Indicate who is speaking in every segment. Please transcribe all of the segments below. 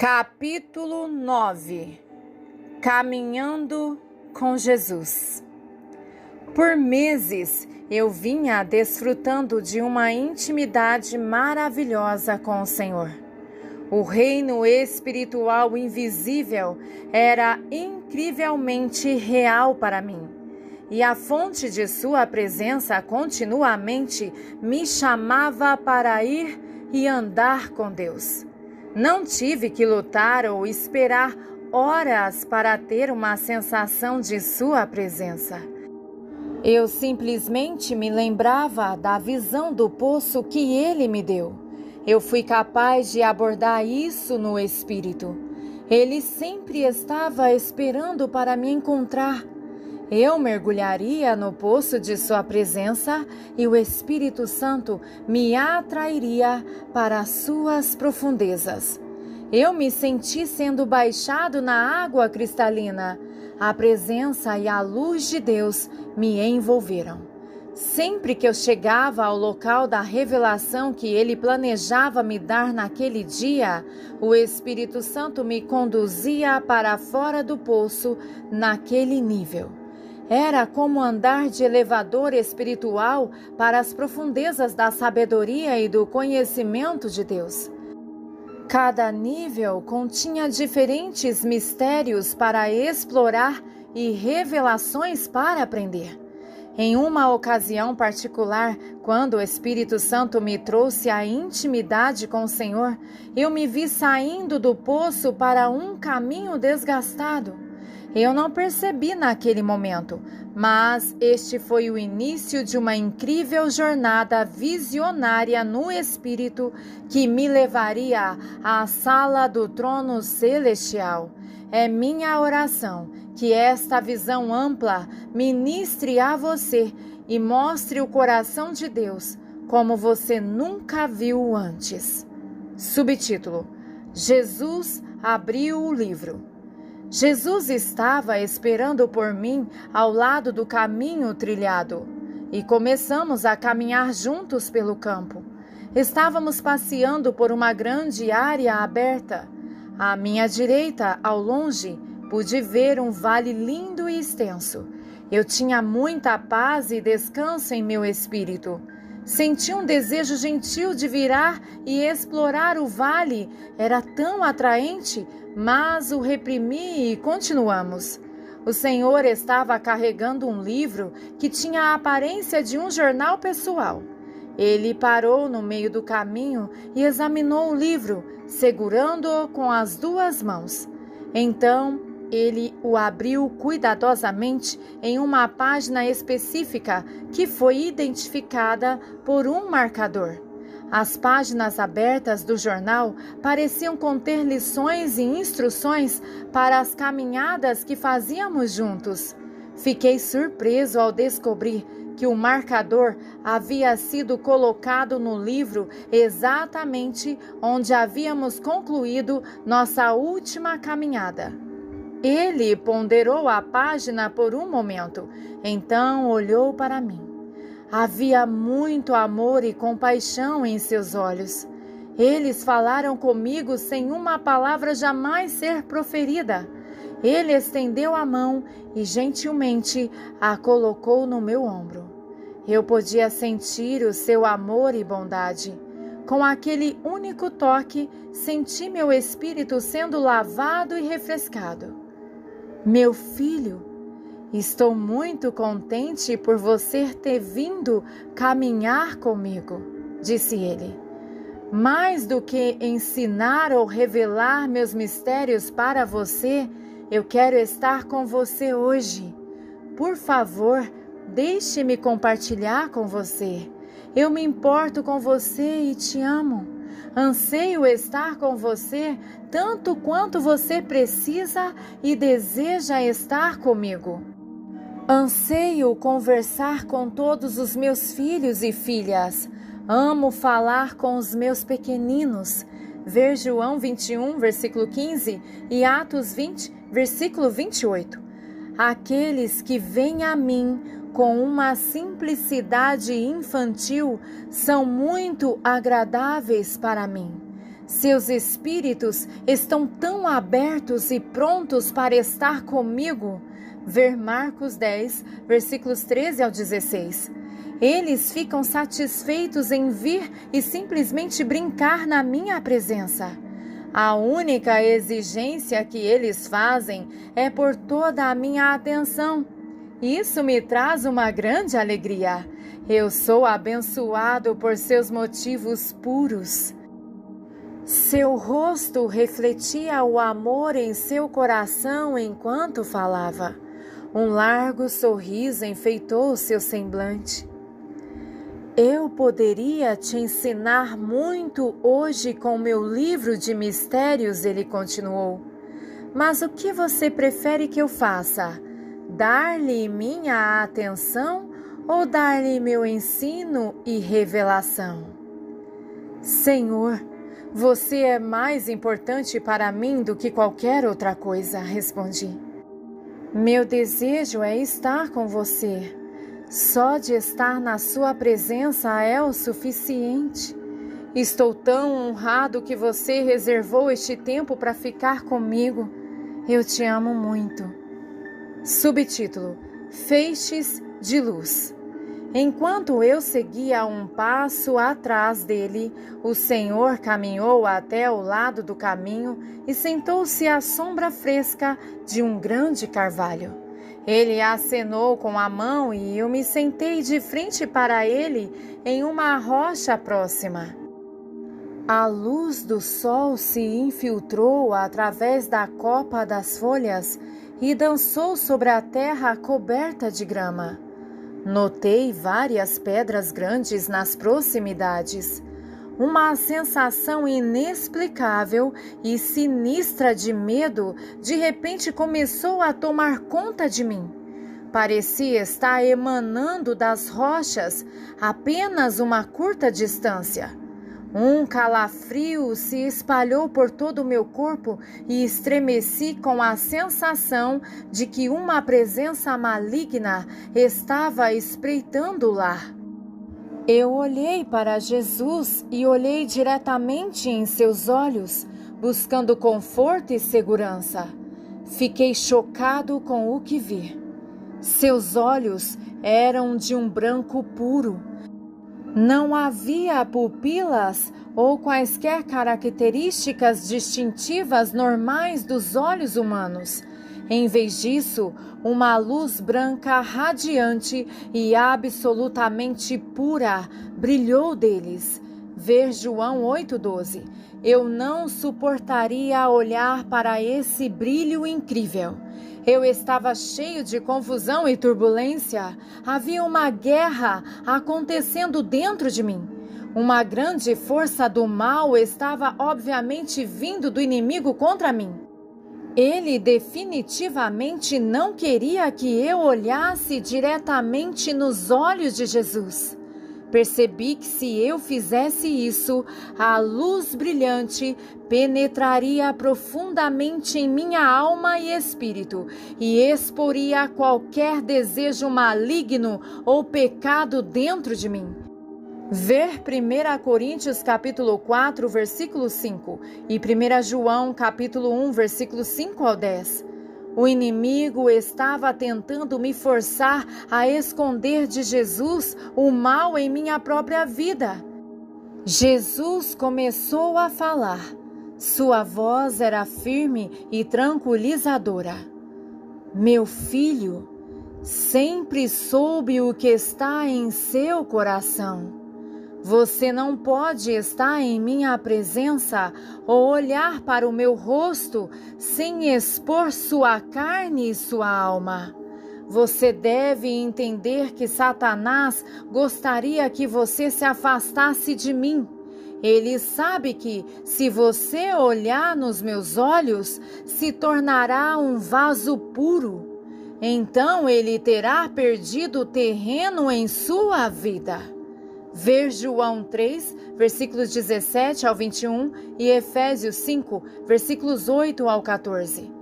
Speaker 1: Capítulo 9. Caminhando com Jesus. Por meses eu vinha desfrutando de uma intimidade maravilhosa com o Senhor. O reino espiritual invisível era incrivelmente real para mim, e a fonte de sua presença continuamente me chamava para ir e andar com Deus. Não tive que lutar ou esperar horas para ter uma sensação de sua presença. Eu simplesmente me lembrava da visão do poço que ele me deu. Eu fui capaz de abordar isso no Espírito. Ele sempre estava esperando para me encontrar. Eu mergulharia no poço de sua presença e o Espírito Santo me atrairia para as suas profundezas. Eu me senti sendo baixado na água cristalina. A presença e a luz de Deus me envolveram. Sempre que eu chegava ao local da revelação que Ele planejava me dar naquele dia, o Espírito Santo me conduzia para fora do poço naquele nível. Era como andar de elevador espiritual para as profundezas da sabedoria e do conhecimento de Deus. Cada nível continha diferentes mistérios para explorar e revelações para aprender. Em uma ocasião particular, quando o Espírito Santo me trouxe a intimidade com o Senhor, eu me vi saindo do poço para um caminho desgastado. Eu não percebi naquele momento, mas este foi o início de uma incrível jornada visionária no Espírito que me levaria à sala do trono celestial. É minha oração que esta visão ampla ministre a você e mostre o coração de Deus como você nunca viu antes. Subtítulo: Jesus abriu o livro. Jesus estava esperando por mim ao lado do caminho trilhado e começamos a caminhar juntos pelo campo. Estávamos passeando por uma grande área aberta. À minha direita, ao longe, pude ver um vale lindo e extenso. Eu tinha muita paz e descanso em meu espírito. Senti um desejo gentil de virar e explorar o vale. Era tão atraente, mas o reprimi e continuamos. O Senhor estava carregando um livro que tinha a aparência de um jornal pessoal. Ele parou no meio do caminho e examinou o livro, segurando-o com as duas mãos. Então, ele o abriu cuidadosamente em uma página específica que foi identificada por um marcador. As páginas abertas do jornal pareciam conter lições e instruções para as caminhadas que fazíamos juntos. Fiquei surpreso ao descobrir que o marcador havia sido colocado no livro exatamente onde havíamos concluído nossa última caminhada. Ele ponderou a página por um momento, então olhou para mim. Havia muito amor e compaixão em seus olhos. Eles falaram comigo sem uma palavra jamais ser proferida. Ele estendeu a mão e gentilmente a colocou no meu ombro. Eu podia sentir o seu amor e bondade. Com aquele único toque, senti meu espírito sendo lavado e refrescado. Meu filho, estou muito contente por você ter vindo caminhar comigo, disse ele. Mais do que ensinar ou revelar meus mistérios para você, eu quero estar com você hoje. Por favor, deixe-me compartilhar com você. Eu me importo com você e te amo. Anseio estar com você tanto quanto você precisa e deseja estar comigo. Anseio conversar com todos os meus filhos e filhas. Amo falar com os meus pequeninos. Ver João 21, versículo 15 e Atos 20, versículo 28. Aqueles que vêm a mim com uma simplicidade infantil são muito agradáveis para mim. Seus espíritos estão tão abertos e prontos para estar comigo. Ver Marcos 10, versículos 13 ao 16. Eles ficam satisfeitos em vir e simplesmente brincar na minha presença. A única exigência que eles fazem é por toda a minha atenção. Isso me traz uma grande alegria. Eu sou abençoado por seus motivos puros. Seu rosto refletia o amor em seu coração enquanto falava. Um largo sorriso enfeitou seu semblante. Eu poderia te ensinar muito hoje com meu livro de mistérios, ele continuou. Mas o que você prefere que eu faça? Dar-lhe minha atenção ou dar-lhe meu ensino e revelação? Senhor, você é mais importante para mim do que qualquer outra coisa, respondi. Meu desejo é estar com você. Só de estar na sua presença é o suficiente. Estou tão honrado que você reservou este tempo para ficar comigo. Eu te amo muito. Subtítulo: Feixes de Luz. Enquanto eu seguia um passo atrás dele, o Senhor caminhou até o lado do caminho e sentou-se à sombra fresca de um grande carvalho. Ele acenou com a mão e eu me sentei de frente para ele em uma rocha próxima. A luz do sol se infiltrou através da copa das folhas e dançou sobre a terra coberta de grama. Notei várias pedras grandes nas proximidades. Uma sensação inexplicável e sinistra de medo de repente começou a tomar conta de mim. Parecia estar emanando das rochas apenas uma curta distância. Um calafrio se espalhou por todo o meu corpo e estremeci com a sensação de que uma presença maligna estava espreitando o lar. Eu olhei para Jesus e olhei diretamente em seus olhos, buscando conforto e segurança. Fiquei chocado com o que vi. Seus olhos eram de um branco puro. Não havia pupilas ou quaisquer características distintivas normais dos olhos humanos. Em vez disso, uma luz branca radiante e absolutamente pura brilhou deles. Ver João 8,12. Eu não suportaria olhar para esse brilho incrível. Eu estava cheio de confusão e turbulência. Havia uma guerra acontecendo dentro de mim. Uma grande força do mal estava obviamente vindo do inimigo contra mim. Ele definitivamente não queria que eu olhasse diretamente nos olhos de Jesus. Percebi que se eu fizesse isso, a luz brilhante penetraria profundamente em minha alma e espírito e exporia qualquer desejo maligno ou pecado dentro de mim. Ver 1 Coríntios capítulo 4, versículo 5 e 1 João capítulo 1, versículo 5 ao 10. O inimigo estava tentando me forçar a esconder de Jesus o mal em minha própria vida. Jesus começou a falar. Sua voz era firme e tranquilizadora. Meu filho, sempre soube o que está em seu coração. Você não pode estar em minha presença ou olhar para o meu rosto sem expor sua carne e sua alma. Você deve entender que Satanás gostaria que você se afastasse de mim. Ele sabe que, se você olhar nos meus olhos, se tornará um vaso puro. Então ele terá perdido terreno em sua vida. Ver João 3, versículos 17 ao 21 e Efésios 5, versículos 8 ao 14.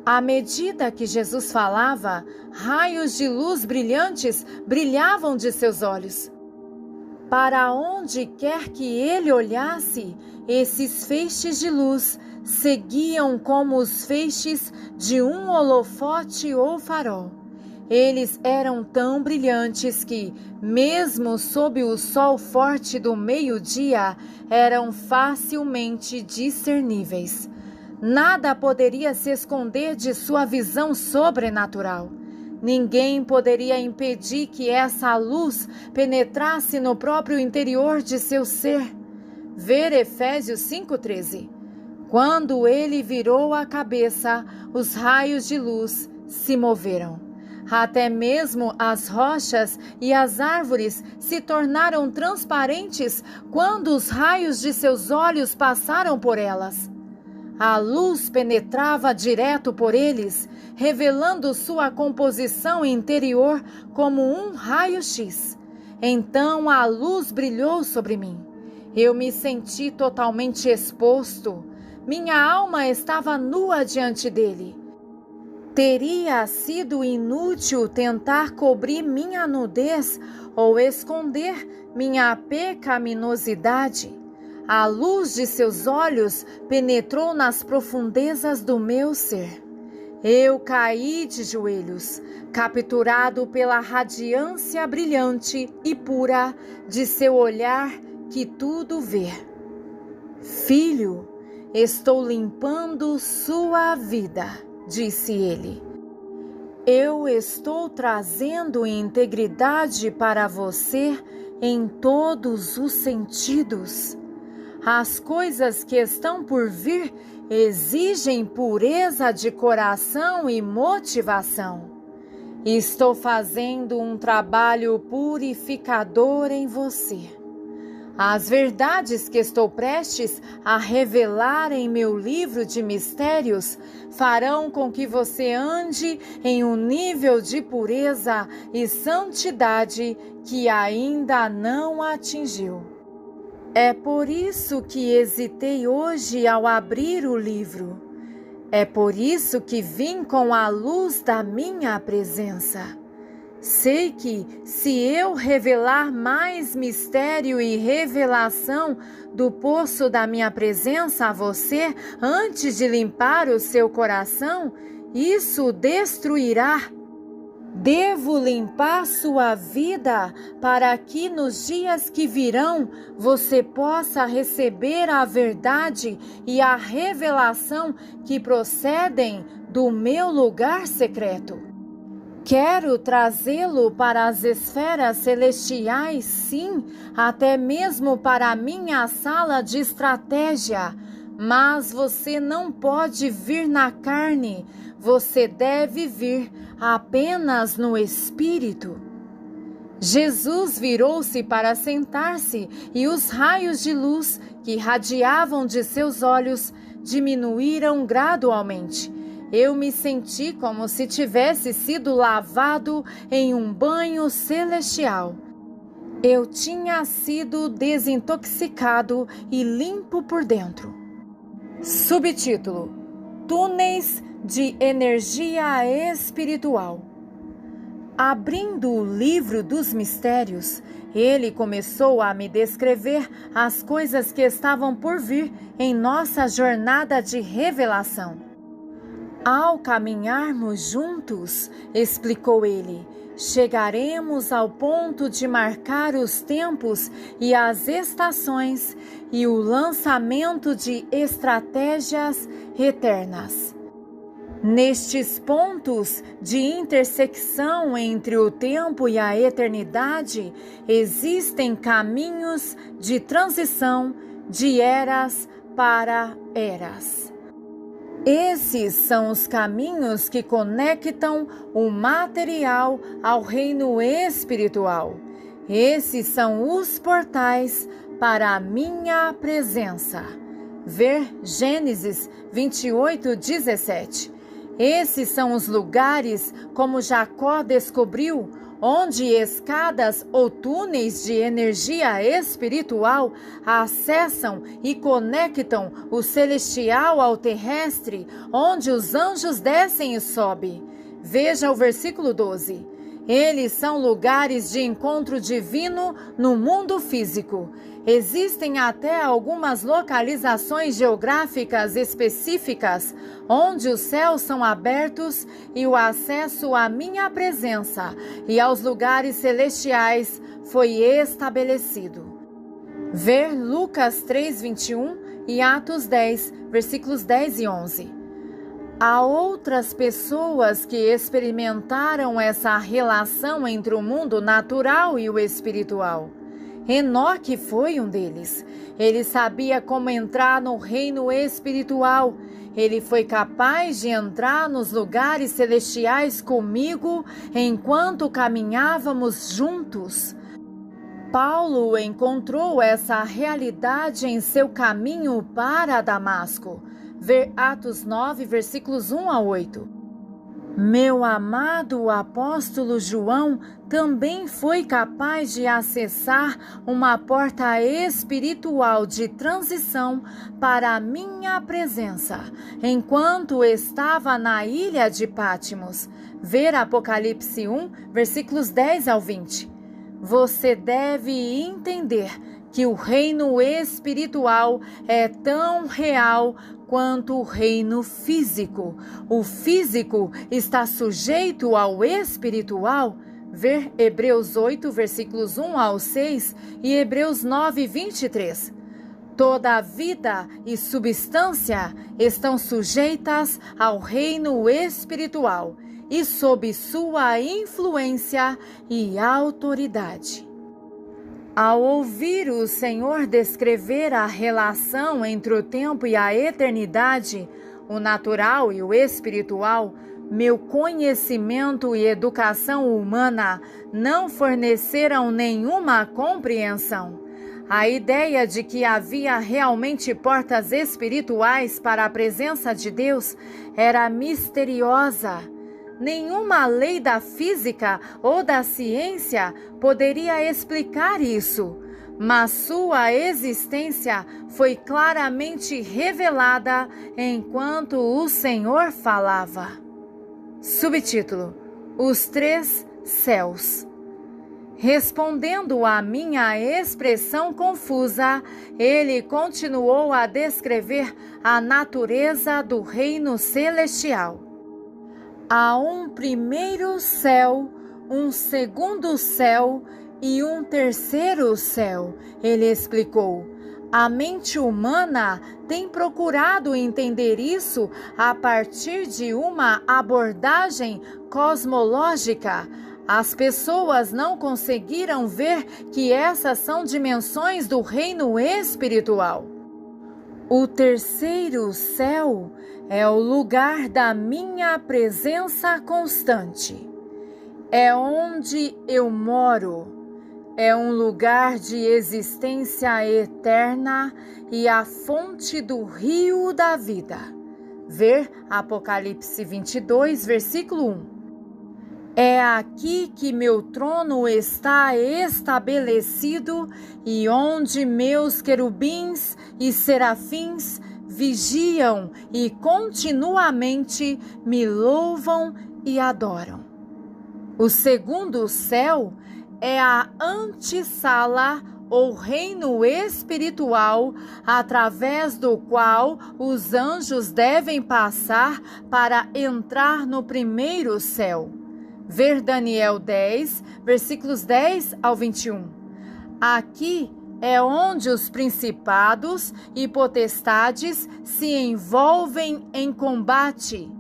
Speaker 1: À medida que Jesus falava, raios de luz brilhantes brilhavam de seus olhos. Para onde quer que ele olhasse, esses feixes de luz seguiam como os feixes de um holofote ou farol. Eles eram tão brilhantes que, mesmo sob o sol forte do meio-dia, eram facilmente discerníveis. Nada poderia se esconder de sua visão sobrenatural. Ninguém poderia impedir que essa luz penetrasse no próprio interior de seu ser. Ver Efésios 5:13. Quando ele virou a cabeça, os raios de luz se moveram. Até mesmo as rochas e as árvores se tornaram transparentes quando os raios de seus olhos passaram por elas. A luz penetrava direto por eles, revelando sua composição interior como um raio-x. Então a luz brilhou sobre mim. Eu me senti totalmente exposto. Minha alma estava nua diante dele. Teria sido inútil tentar cobrir minha nudez ou esconder minha pecaminosidade. A luz de seus olhos penetrou nas profundezas do meu ser. Eu caí de joelhos, capturado pela radiância brilhante e pura de seu olhar que tudo vê. Filho, estou limpando sua vida, disse ele. Eu estou trazendo integridade para você em todos os sentidos. As coisas que estão por vir exigem pureza de coração e motivação. Estou fazendo um trabalho purificador em você. As verdades que estou prestes a revelar em meu livro de mistérios farão com que você ande em um nível de pureza e santidade que ainda não atingiu. É por isso que hesitei hoje ao abrir o livro. É por isso que vim com a luz da minha presença. Sei que, se eu revelar mais mistério e revelação do poço da minha presença a você, antes de limpar o seu coração, isso destruirá. Devo limpar sua vida para que nos dias que virão você possa receber a verdade e a revelação que procedem do meu lugar secreto. Quero trazê-lo para as esferas celestiais, sim, até mesmo para a minha sala de estratégia. Mas você não pode vir na carne, você deve vir apenas no Espírito. Jesus virou-se para sentar-se e os raios de luz que radiavam de seus olhos diminuíram gradualmente. Eu me senti como se tivesse sido lavado em um banho celestial. Eu tinha sido desintoxicado e limpo por dentro. Subtítulo: Túneis de energia espiritual. Abrindo o livro dos mistérios, ele começou a me descrever as coisas que estavam por vir em nossa jornada de revelação. Ao caminharmos juntos, explicou ele, chegaremos ao ponto de marcar os tempos e as estações e o lançamento de estratégias eternas. Nestes pontos de intersecção entre o tempo e a eternidade, existem caminhos de transição de eras para eras. Esses são os caminhos que conectam o material ao reino espiritual. Esses são os portais para a minha presença. Ver Gênesis 28:17. Esses são os lugares, como Jacó descobriu, onde escadas ou túneis de energia espiritual acessam e conectam o celestial ao terrestre, onde os anjos descem e sobem. Veja o versículo 12. Eles são lugares de encontro divino no mundo físico. Existem até algumas localizações geográficas específicas onde os céus são abertos e o acesso à minha presença e aos lugares celestiais foi estabelecido. Ver Lucas 3:21 e Atos 10, versículos 10 e 11. Há outras pessoas que experimentaram essa relação entre o mundo natural e o espiritual. Enoque foi um deles. Ele sabia como entrar no reino espiritual. Ele foi capaz de entrar nos lugares celestiais comigo enquanto caminhávamos juntos. Paulo encontrou essa realidade em seu caminho para Damasco. Ver Atos 9, versículos 1 a 8. Meu amado apóstolo João também foi capaz de acessar uma porta espiritual de transição para a minha presença, enquanto estava na ilha de Patmos. Ver Apocalipse 1, versículos 10 ao 20. Você deve entender que o reino espiritual é tão real quanto o reino físico. O físico está sujeito ao espiritual. Ver Hebreus 8, versículos 1 ao 6 e Hebreus 9, 23. Toda a vida e substância estão sujeitas ao reino espiritual e sob sua influência e autoridade. Ao ouvir o Senhor descrever a relação entre o tempo e a eternidade, o natural e o espiritual, meu conhecimento e educação humana não forneceram nenhuma compreensão. A ideia de que havia realmente portas espirituais para a presença de Deus era misteriosa. Nenhuma lei da física ou da ciência poderia explicar isso, mas sua existência foi claramente revelada enquanto o Senhor falava. Subtítulo: Os Três Céus. Respondendo à minha expressão confusa, ele continuou a descrever a natureza do reino celestial. Há um primeiro céu, um segundo céu e um terceiro céu, ele explicou. A mente humana tem procurado entender isso a partir de uma abordagem cosmológica. As pessoas não conseguiram ver que essas são dimensões do reino espiritual. O terceiro céu é o lugar da minha presença constante. É onde eu moro. É um lugar de existência eterna e a fonte do rio da vida. Ver Apocalipse 22, versículo 1. É aqui que meu trono está estabelecido e onde meus querubins e serafins vigiam e continuamente me louvam e adoram. O segundo céu é a antessala ou reino espiritual através do qual os anjos devem passar para entrar no primeiro céu. Ver Daniel 10, versículos 10 ao 21. Aqui é onde os principados e potestades se envolvem em combate.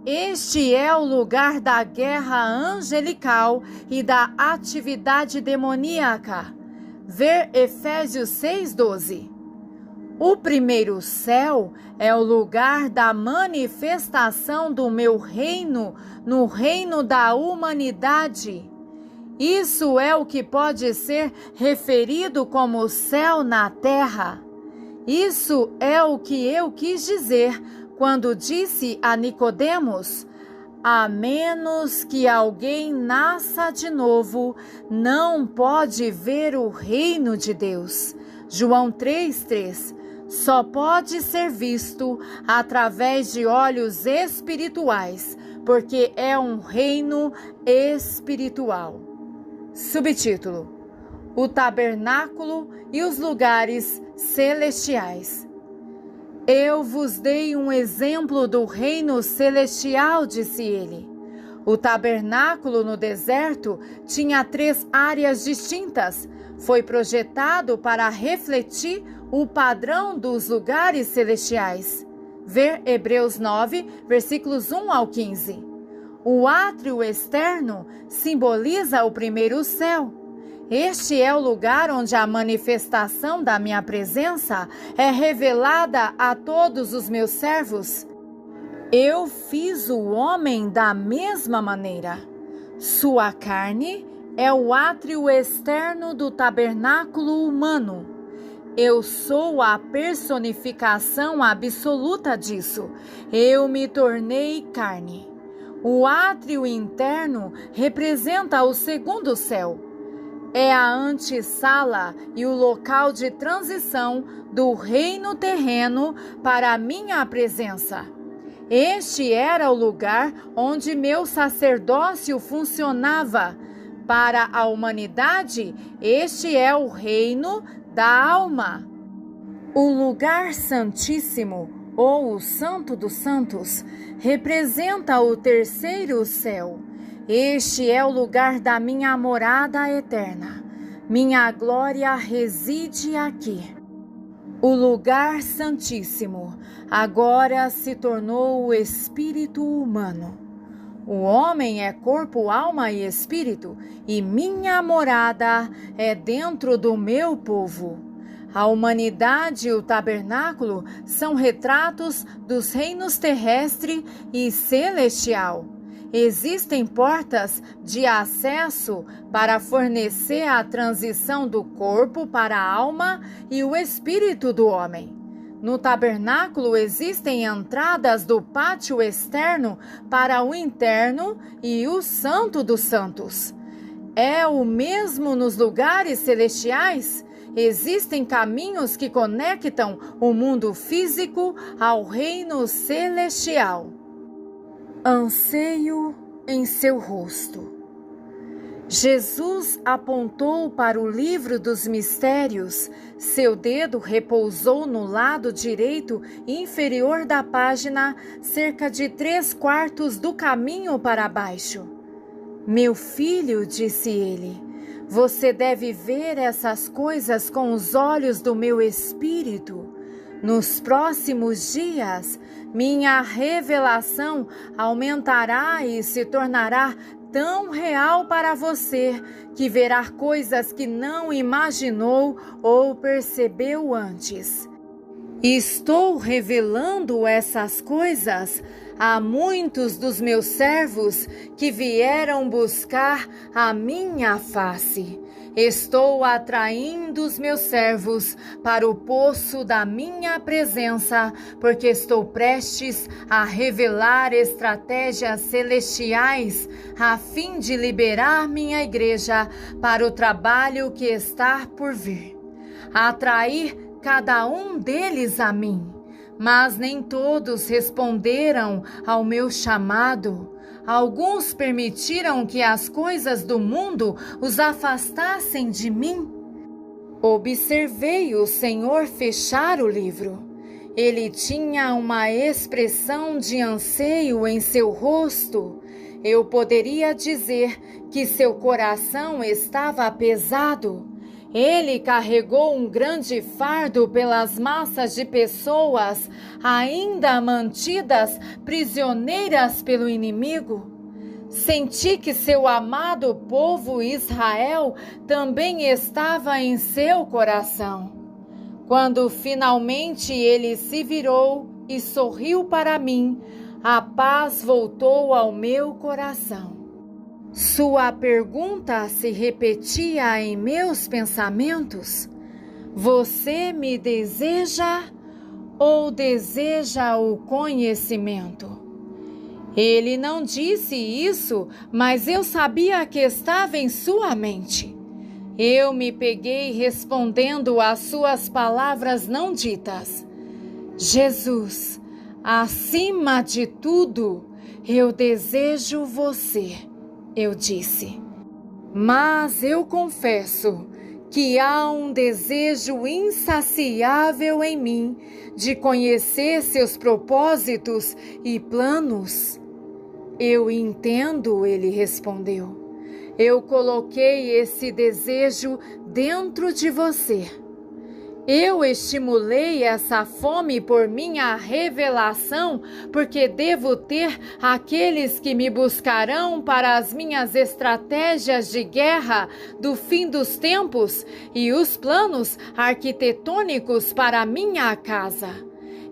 Speaker 1: Este é o lugar da guerra angelical e da atividade demoníaca. Ver Efésios 6:12. O primeiro céu é o lugar da manifestação do meu reino no reino da humanidade. Isso é o que pode ser referido como céu na terra. Isso é o que eu quis dizer quando disse a Nicodemos: a menos que alguém nasça de novo, não pode ver o reino de Deus. João 3:3. Só pode ser visto através de olhos espirituais, porque é um reino espiritual. Subtítulo: O tabernáculo e os lugares celestiais. Eu vos dei um exemplo do reino celestial, disse ele. O tabernáculo no deserto tinha 3 áreas distintas. Foi projetado para refletir o padrão dos lugares celestiais. Ver Hebreus 9, versículos 1 ao 15. O átrio externo simboliza o primeiro céu. Este é o lugar onde a manifestação da minha presença é revelada a todos os meus servos. Eu fiz o homem da mesma maneira. Sua carne é o átrio externo do tabernáculo humano. Eu sou a personificação absoluta disso. Eu me tornei carne. O átrio interno representa o segundo céu. É a antessala e o local de transição do reino terreno para a minha presença. Este era o lugar onde meu sacerdócio funcionava. Para a humanidade, este é o reino da alma. O lugar santíssimo, ou o Santo dos Santos, representa o terceiro céu. Este é o lugar da minha morada eterna. Minha glória reside aqui. O lugar santíssimo agora se tornou o espírito humano. O homem é corpo, alma e espírito, e minha morada é dentro do meu povo. A humanidade e o tabernáculo são retratos dos reinos terrestre e celestial. Existem portas de acesso para fornecer a transição do corpo para a alma e o espírito do homem. No tabernáculo existem entradas do pátio externo para o interno e o Santo dos Santos. É o mesmo nos lugares celestiais? Existem caminhos que conectam o mundo físico ao reino celestial. Anseio em seu rosto. Jesus apontou para o livro dos mistérios. Seu dedo repousou no lado direito inferior da página, cerca de 3/4 do caminho para baixo. Meu filho, disse ele, você deve ver essas coisas com os olhos do meu espírito. Nos próximos dias, minha revelação aumentará e se tornará tão real para você que verá coisas que não imaginou ou percebeu antes. Estou revelando essas coisas a muitos dos meus servos que vieram buscar a minha face. Estou atraindo os meus servos para o poço da minha presença, porque estou prestes a revelar estratégias celestiais a fim de liberar minha igreja para o trabalho que está por vir. Atrair cada um deles a mim, mas nem todos responderam ao meu chamado. Alguns permitiram que as coisas do mundo os afastassem de mim. Observei o Senhor fechar o livro. Ele tinha uma expressão de anseio em seu rosto. Eu poderia dizer que seu coração estava pesado. Ele carregou um grande fardo pelas massas de pessoas ainda mantidas prisioneiras pelo inimigo. Senti que seu amado povo Israel também estava em seu coração. Quando finalmente ele se virou e sorriu para mim, a paz voltou ao meu coração. Sua pergunta se repetia em meus pensamentos: você me deseja ou deseja o conhecimento? Ele não disse isso, mas eu sabia que estava em sua mente. Eu me peguei respondendo às suas palavras não ditas. Jesus, acima de tudo, eu desejo você, eu disse. Mas eu confesso que há um desejo insaciável em mim de conhecer seus propósitos e planos. Eu entendo, ele respondeu. Eu coloquei esse desejo dentro de você. Eu estimulei essa fome por minha revelação, porque devo ter aqueles que me buscarão para as minhas estratégias de guerra do fim dos tempos e os planos arquitetônicos para minha casa.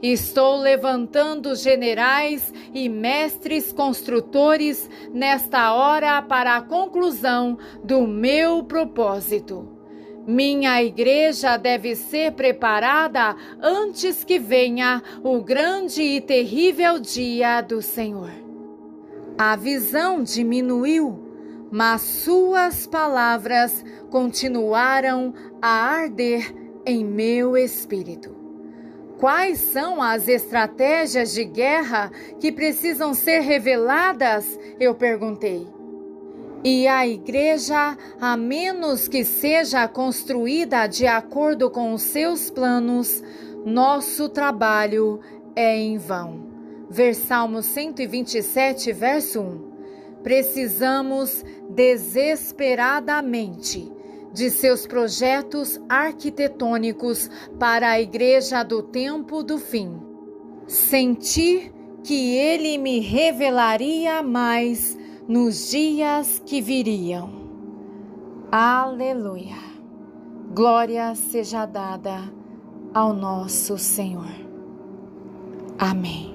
Speaker 1: Estou levantando generais e mestres construtores nesta hora para a conclusão do meu propósito. Minha igreja deve ser preparada antes que venha o grande e terrível dia do Senhor. A visão diminuiu, mas suas palavras continuaram a arder em meu espírito. Quais são as estratégias de guerra que precisam ser reveladas? Eu perguntei. E a igreja, a menos que seja construída de acordo com os seus planos, nosso trabalho é em vão. Salmo 127, verso 1. Precisamos desesperadamente de seus projetos arquitetônicos para a igreja do tempo do fim. Senti que ele me revelaria mais nos dias que viriam. Aleluia! Glória seja dada ao nosso Senhor. Amém.